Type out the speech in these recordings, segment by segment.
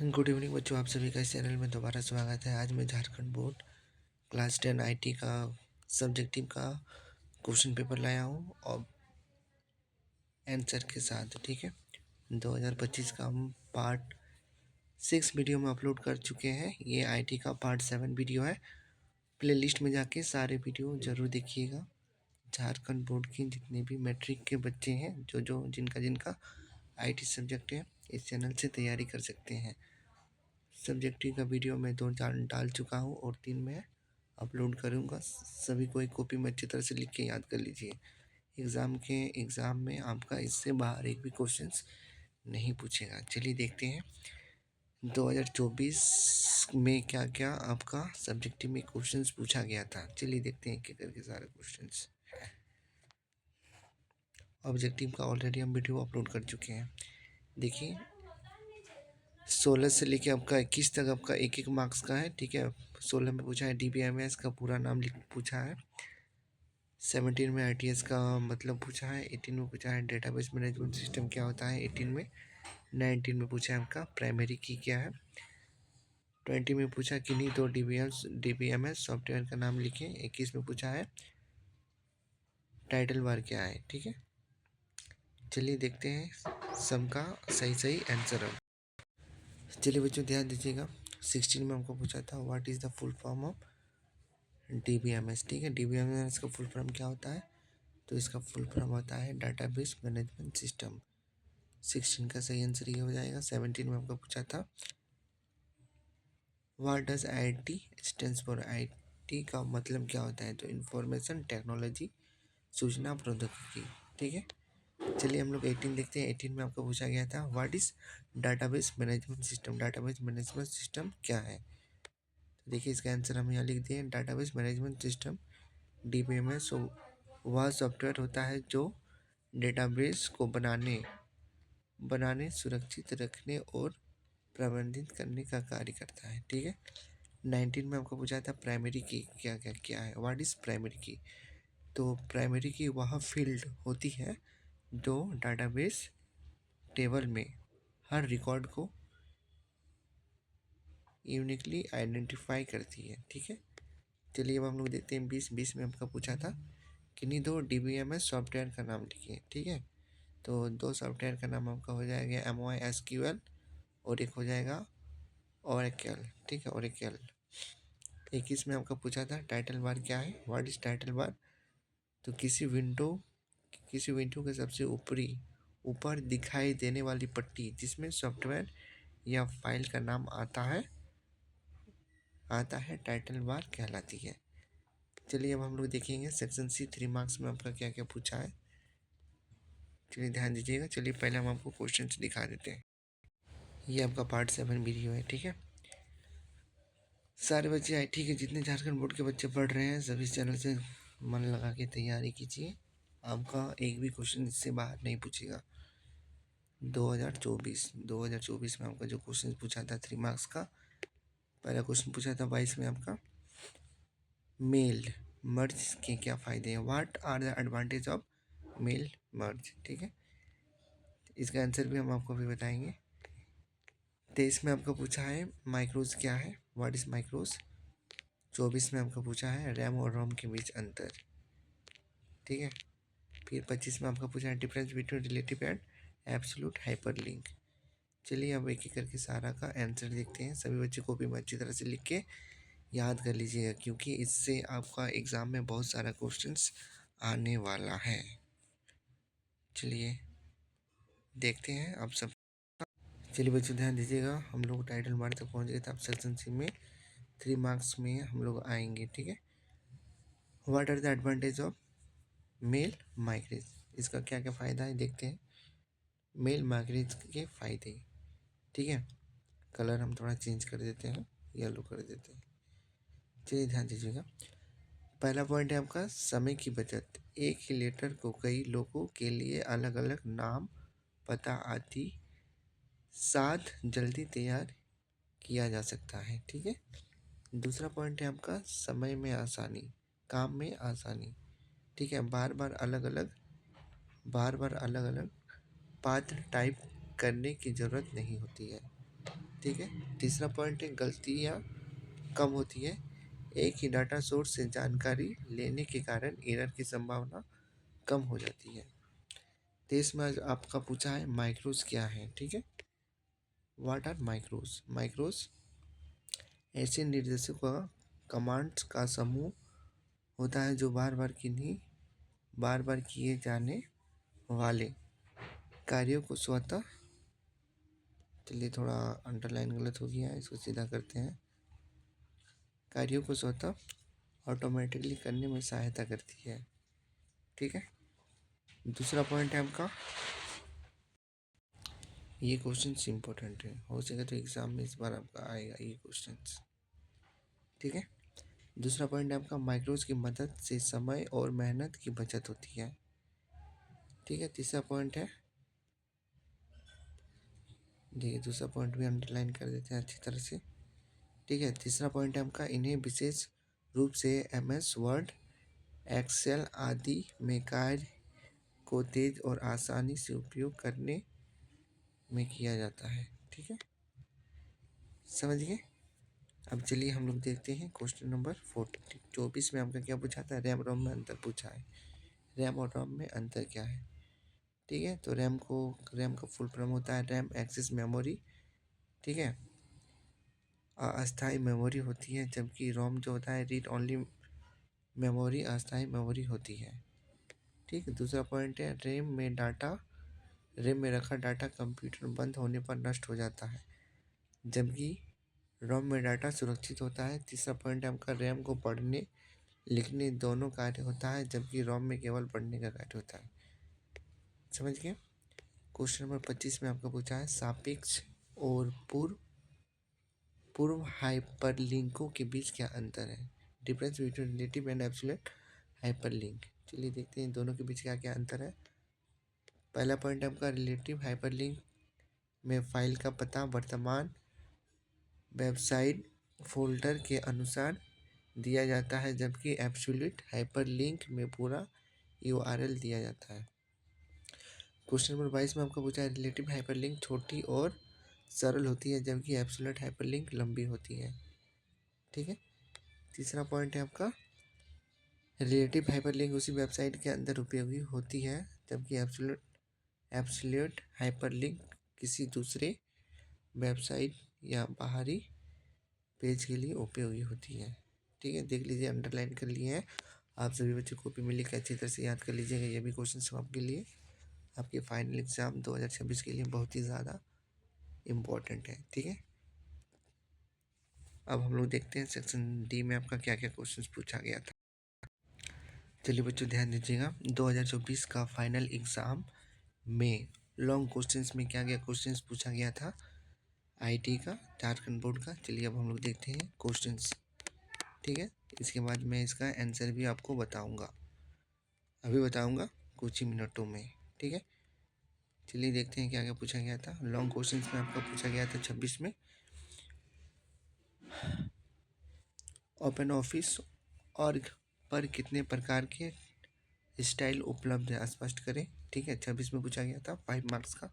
Good evening बच्चों, आप सभी का इस चैनल में दोबारा स्वागत है। आज मैं झारखंड बोर्ड क्लास 10 आईटी का सब्जेक्टिव का क्वेश्चन पेपर लाया हूँ और आंसर के साथ। ठीक है, 2025 का हम पार्ट 6 वीडियो में अपलोड कर चुके हैं। ये आईटी का पार्ट 7 वीडियो है। प्लेलिस्ट में जाके सारे वीडियो ज़रूर देखिएगा। झारखंड बोर्ड की जितने भी मैट्रिक के बच्चे हैं, जो जिनका जिनका आईटी सब्जेक्ट है, इस चैनल से तैयारी कर सकते हैं। सब्जेक्टिव का वीडियो मैं 2 डाल चुका हूँ और 3 में अपलोड करूँगा। सभी को एक कॉपी में अच्छी तरह से लिख के याद कर लीजिए। एग्ज़ाम में आपका इससे बाहर एक भी क्वेश्चंस नहीं पूछेगा। चलिए देखते हैं 2024 में क्या क्या आपका सब्जेक्टिव में क्वेश्चंस पूछा गया था। चलिए देखते हैं एक एक करके सारे क्वेश्चंस। ऑब्जेक्टिव का ऑलरेडी हम वीडियो अपलोड कर चुके हैं। देखिए 16 से लेके आपका 21 तक आपका एक एक मार्क्स का है। ठीक है, 16 में पूछा है DBMS का पूरा नाम लिख पूछा है। 17 में ITS का मतलब पूछा है। 18 में पूछा है डेटाबेस मैनेजमेंट सिस्टम क्या होता है। 18 में 19 में पूछा है आपका प्राइमरी की क्या है। 20 में पूछा किन्हीं दो DBMS सॉफ्टवेयर का नाम लिखें। 21 में पूछा है टाइटल बार क्या है। ठीक है, चलिए देखते हैं सबका सही सही आंसर है। चलिए बच्चों ध्यान दीजिएगा। 16 में हमको पूछा था what is the full form of DBMS। ठीक है, DBMS का फुल फॉर्म क्या होता है, तो इसका फुल फॉर्म होता है डाटाबेस मैनेजमेंट सिस्टम। 16 का सही आंसर ये हो जाएगा। 17 में आपका पूछा था what does IT stands for. IT का मतलब क्या होता है, तो इंफॉर्मेशन टेक्नोलॉजी, सूचना प्रौद्योगिकी। ठीक है, चलिए हम लोग 18 देखते हैं। 18 में आपको पूछा गया था what is database management system. Database management system क्या है, तो देखिए इसका आंसर हम यहाँ लिख दिए। डाटाबेस मैनेजमेंट सिस्टम DBMS वह सॉफ्टवेयर होता है जो डेटाबेस को बनाने सुरक्षित रखने और प्रबंधित करने का कार्य करता है। ठीक है, 19 में आपको पूछा था प्राइमरी की क्या क्या क्या है, व्हाट इज़ प्राइमरी की। तो प्राइमरी की वह फील्ड होती है जो डाटाबेस टेबल में हर रिकॉर्ड को यूनिकली आइडेंटिफाई करती है। ठीक है, चलिए अब हम लोग देखते हैं 20 में आपका पूछा था किन्हीं दो DBMS सॉफ्टवेयर का नाम लिखिए। ठीक है, तो दो सॉफ्टवेयर का नाम आपका हो जाएगा MySQL और एक हो जाएगा ओरेकल। ठीक है, ओरेकल। 21 में आपका पूछा था टाइटल बार क्या है, व्हाट इज टाइटल बार। तो किसी विंडो के सबसे ऊपर दिखाई देने वाली पट्टी जिसमें सॉफ्टवेयर या फाइल का नाम आता है टाइटल बार कहलाती है। चलिए अब हम लोग देखेंगे सेक्शन C 3 मार्क्स में आपका क्या क्या पूछा है। चलिए ध्यान दीजिएगा। चलिए पहले हम आपको क्वेश्चन दिखा देते हैं। ये आपका पार्ट 7 वीडियो है। ठीक है, सारे बच्चे IT के जितने झारखंड बोर्ड के बच्चे पढ़ रहे हैं सभी इस चैनल से मन लगा के तैयारी कीजिए। आपका एक भी क्वेश्चन इससे बाहर नहीं पूछेगा। 2024 में आपका जो क्वेश्चन पूछा था 3 मार्क्स का, पहला क्वेश्चन पूछा था 22 में आपका मेल मर्ज के क्या फ़ायदे हैं, what are the advantage of mail merge. ठीक है, इसका आंसर भी हम आपको भी बताएंगे। 23 में आपका पूछा है माइक्रोज क्या है, व्हाट इज़ माइक्रोज। 24 में आपका पूछा है रैम और रोम के बीच अंतर। ठीक है, फिर 25 में आपका पूछा है difference between relative and absolute hyperlink. चलिए अब एक एक करके सारा का आंसर देखते हैं। सभी बच्चे कॉपी में अच्छी तरह से लिख के याद कर लीजिएगा क्योंकि इससे आपका एग्ज़ाम में बहुत सारा क्वेश्चंस आने वाला है। चलिए देखते हैं अब सब। चलिए बच्चों ध्यान दीजिएगा, हम लोग टाइटल बार तक पहुंच गए थे। अब सेक्शन C में 3 मार्क्स में हम लोग आएंगे। ठीक है, what are the advantage of male migration, इसका क्या क्या फ़ायदा है देखते हैं। मेल माइग्रेज के फ़ायदे। ठीक है, कलर हम थोड़ा चेंज कर देते हैं, येलो कर देते हैं। चलिए ध्यान दीजिएगा। पहला पॉइंट है आपका समय की बचत। एक ही लेटर को कई लोगों के लिए अलग अलग नाम, पता आदि साथ जल्दी तैयार किया जा सकता है। ठीक है, दूसरा पॉइंट है आपका समय में आसानी, काम में आसानी। ठीक है, बार बार अलग अलग पात्र टाइप करने की ज़रूरत नहीं होती है। ठीक है। तीसरा पॉइंट है गलतियाँ कम होती है, एक ही डाटा सोर्स से जानकारी लेने के कारण एरर की संभावना कम हो जाती है। तेईस में आज आपका पूछा है माइक्रोज क्या है, ठीक है। What are माइक्रोज? माइक्रोज ऐसे निर्देशों का कमांड्स का समूह होता है जो बार बार किए जाने वाले कार्यों को स्वतः, चलिए थोड़ा अंडरलाइन गलत हो गया है, इसको सीधा करते हैं, कार्यों को स्वतः ऑटोमेटिकली करने में सहायता करती है, ठीक है। दूसरा पॉइंट है आपका, ये क्वेश्चन इंपॉर्टेंट है, हो सके तो एग्जाम में इस बार आपका आएगा ये क्वेश्चन, ठीक है। दूसरा पॉइंट है आपका माइक्रोज की मदद से समय और मेहनत की बचत होती है, ठीक है। तीसरा पॉइंट है, देखिए दूसरा पॉइंट भी अंडरलाइन कर देते हैं अच्छी तरह से, ठीक है। तीसरा पॉइंट है आपका इन्हें विशेष रूप से MS वर्ड, एक्सेल आदि में कार्य को तेज और आसानी से उपयोग करने में किया जाता है, ठीक है, समझ गए। अब चलिए हम लोग देखते हैं क्वेश्चन नंबर 24 में आपका क्या पूछा था, रैम रोम में अंतर पूछा है। रैम और रोम में अंतर क्या है, ठीक है। तो रैम का फुल फॉर्म होता है रैम एक्सेस मेमोरी, ठीक है, अस्थायी मेमोरी होती है, जबकि रोम जो होता है रीड ओनली मेमोरी, अस्थायी मेमोरी होती है, ठीक है। दूसरा पॉइंट है रैम में रखा डाटा कंप्यूटर बंद होने पर नष्ट हो जाता है, जबकि रोम में डाटा सुरक्षित होता है। तीसरा पॉइंट है आपका रैम को पढ़ने लिखने दोनों कार्य होता है, जबकि रोम में केवल पढ़ने का कार्य होता है, समझ गए। क्वेश्चन नंबर 25 में आपका पूछा है सापेक्ष और पूर्व हाइपरलिंकों के बीच क्या अंतर है, difference between relative and absolute hyperlink. चलिए देखते हैं दोनों के बीच क्या क्या अंतर है। पहला पॉइंट है आपका रिलेटिव हाइपरलिंक में फाइल का पता वर्तमान वेबसाइट फोल्डर के अनुसार दिया जाता है, जबकि एब्सोल्यूट हाइपरलिंक में पूरा URL दिया जाता है। क्वेश्चन नंबर 22 में आपका पूछा है रिलेटिव हाइपरलिंक छोटी और सरल होती है, जबकि एब्सोल्यूट हाइपरलिंक लंबी होती है, ठीक है। तीसरा पॉइंट है आपका रिलेटिव हाइपरलिंक उसी वेबसाइट के अंदर उपयोगी होती है, जबकि एब्सोल्यूट हाइपरलिंक किसी दूसरे वेबसाइट या बाहरी पेज के लिए उपयोगी होती है, ठीक है। देख लीजिए अंडरलाइन कर लिए हैं आप सभी बच्चों, कॉपी में लिख के अच्छी तरह से याद कर लीजिएगा, ये भी क्वेश्चन आपके लिए आपके फाइनल एग्जाम 2026 के लिए बहुत ही ज़्यादा इम्पोर्टेंट है, ठीक है। अब हम लोग देखते हैं सेक्शन D में आपका क्या क्या क्वेश्चन पूछा गया था। चलिए बच्चों ध्यान दीजिएगा, 2024 का फाइनल एग्ज़ाम में लॉन्ग क्वेश्चंस में क्या क्या क्वेश्चंस पूछा गया था IT का, झारखंड बोर्ड का। चलिए अब हम लोग देखते हैं क्वेश्चंस, ठीक है। इसके बाद मैं इसका आंसर भी आपको बताऊंगा, अभी बताऊंगा कुछ ही मिनटों में, ठीक है। चलिए देखते हैं क्या क्या पूछा गया था। लॉन्ग क्वेश्चंस में आपका पूछा गया था 26 में ओपन ऑफिस ऑर्ग पर कितने प्रकार के स्टाइल उपलब्ध है स्पष्ट करें, ठीक है। 26 में पूछा गया था 5 मार्क्स का,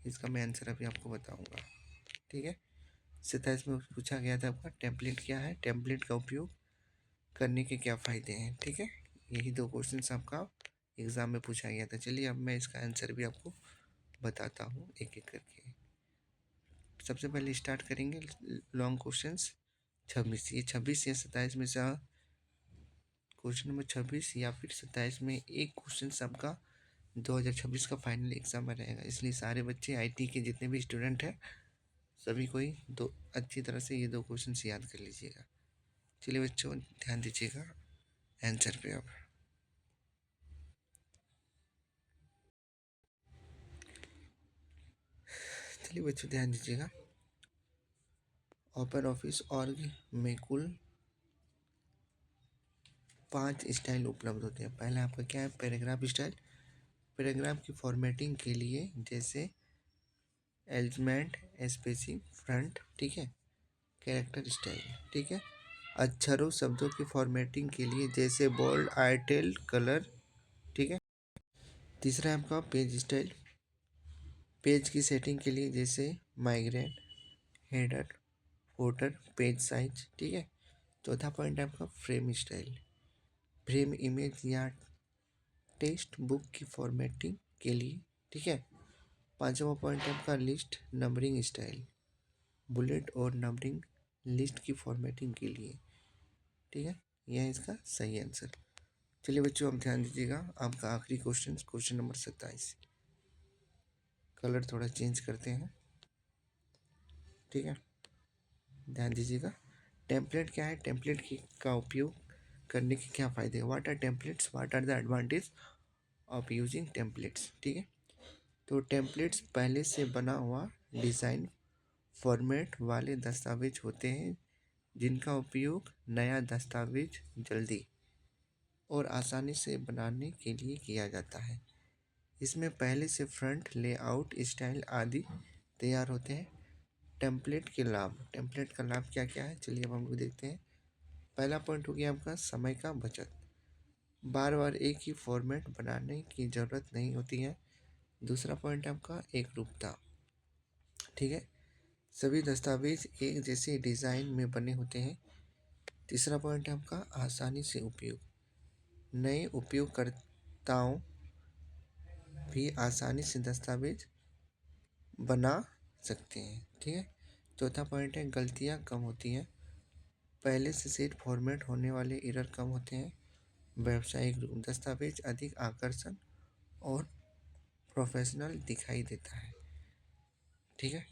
इसका मैं आंसर अभी आपको बताऊंगा, ठीक है। 27 में पूछा गया था आपका टेम्पलेट क्या है, टेम्पलेट का उपयोग करने के क्या फ़ायदे हैं, ठीक है। यही दो क्वेश्चन आपका एग्ज़ाम में पूछा गया था। चलिए अब मैं इसका आंसर भी आपको बताता हूँ एक एक करके। सबसे पहले स्टार्ट करेंगे लॉन्ग क्वेश्चंस 26, ये 26 या 27 में से क्वेश्चन नंबर 26 या फिर 27 में एक क्वेश्चन आपका 2026 का फाइनल एग्जाम में रहेगा, इसलिए सारे बच्चे IT के जितने भी स्टूडेंट हैं सभी कोई दो अच्छी तरह से ये दो क्वेश्चन याद कर लीजिएगा। चलिए बच्चों ध्यान दीजिएगा आंसर पे। अब चलिए बच्चों ध्यान दीजिएगा, ओपन ऑफिस ऑर्ग में कुल 5 स्टाइल उपलब्ध होते हैं। पहला आपका क्या है पैराग्राफ स्टाइल, पैराग्राफ की फॉर्मेटिंग के लिए जैसे एलिमेंट स्पेसिंग फ्रंट, ठीक है। कैरेक्टर स्टाइल, ठीक है। अक्षरों शब्दों की फॉर्मेटिंग के लिए जैसे बोल्ड आइटेल कलर, ठीक है। तीसरा है आपका पेज स्टाइल, पेज की सेटिंग के लिए जैसे migraine header, footer, page size. ठीक है। चौथा पॉइंट है आपका फ्रेम स्टाइल, फ्रेम इमेज या टेक्स्ट बुक की फॉर्मेटिंग के लिए। ठीक है। पांचवा पॉइंट है आपका लिस्ट नंबरिंग स्टाइल, बुलेट और नंबरिंग लिस्ट की फॉर्मेटिंग के लिए। ठीक है। यह है इसका सही आंसर। चलिए बच्चों, अब ध्यान दीजिएगा, आपका आखिरी क्वेश्चन, क्वेश्चन नंबर 27। कलर थोड़ा चेंज करते हैं। ठीक है, ध्यान दीजिएगा। टेम्पलेट क्या है, टेम्पलेट की का उपयोग करने के क्या फ़ायदे हैं, what are templates, what are the advantage of using templates. ठीक है। तो टेम्पलेट्स पहले से बना हुआ डिज़ाइन फॉर्मेट वाले दस्तावेज होते हैं जिनका उपयोग नया दस्तावेज जल्दी और आसानी से बनाने के लिए किया जाता है। इसमें पहले से फ्रंट लेआउट स्टाइल आदि तैयार होते हैं। टेम्पलेट के लाभ, टेम्पलेट का लाभ क्या क्या है, चलिए अब हम लोग देखते हैं। पहला पॉइंट हो गया आपका समय का बचत, बार बार एक ही फॉर्मेट बनाने की ज़रूरत नहीं होती है। दूसरा पॉइंट है आपका एकरूपता। ठीक है, सभी दस्तावेज एक जैसे डिज़ाइन में बने होते हैं। तीसरा पॉइंट है आपका आसानी से उपयोग, नए उपयोगकर्ताओं भी आसानी से दस्तावेज बना सकते हैं। ठीक है। चौथा पॉइंट है गलतियाँ कम होती हैं, पहले से सेट फॉर्मेट होने वाले एरर कम होते हैं। व्यावसायिक रूप, दस्तावेज अधिक आकर्षण और प्रोफेशनल दिखाई देता है। ठीक है।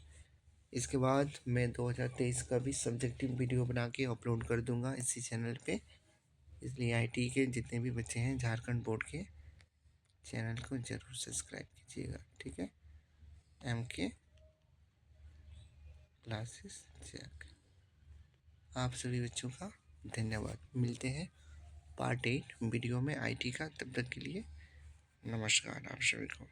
इसके बाद मैं 2023 का भी सब्जेक्टिव वीडियो बना के अपलोड कर दूंगा इसी चैनल पे, इसलिए आईटी के जितने भी बच्चे हैं झारखंड बोर्ड के, चैनल को ज़रूर सब्सक्राइब कीजिएगा। ठीक है। MK classes check. आप सभी बच्चों का धन्यवाद। मिलते हैं पार्ट 8 वीडियो में आईटी का, तब तक के लिए नमस्कार आप सभी को।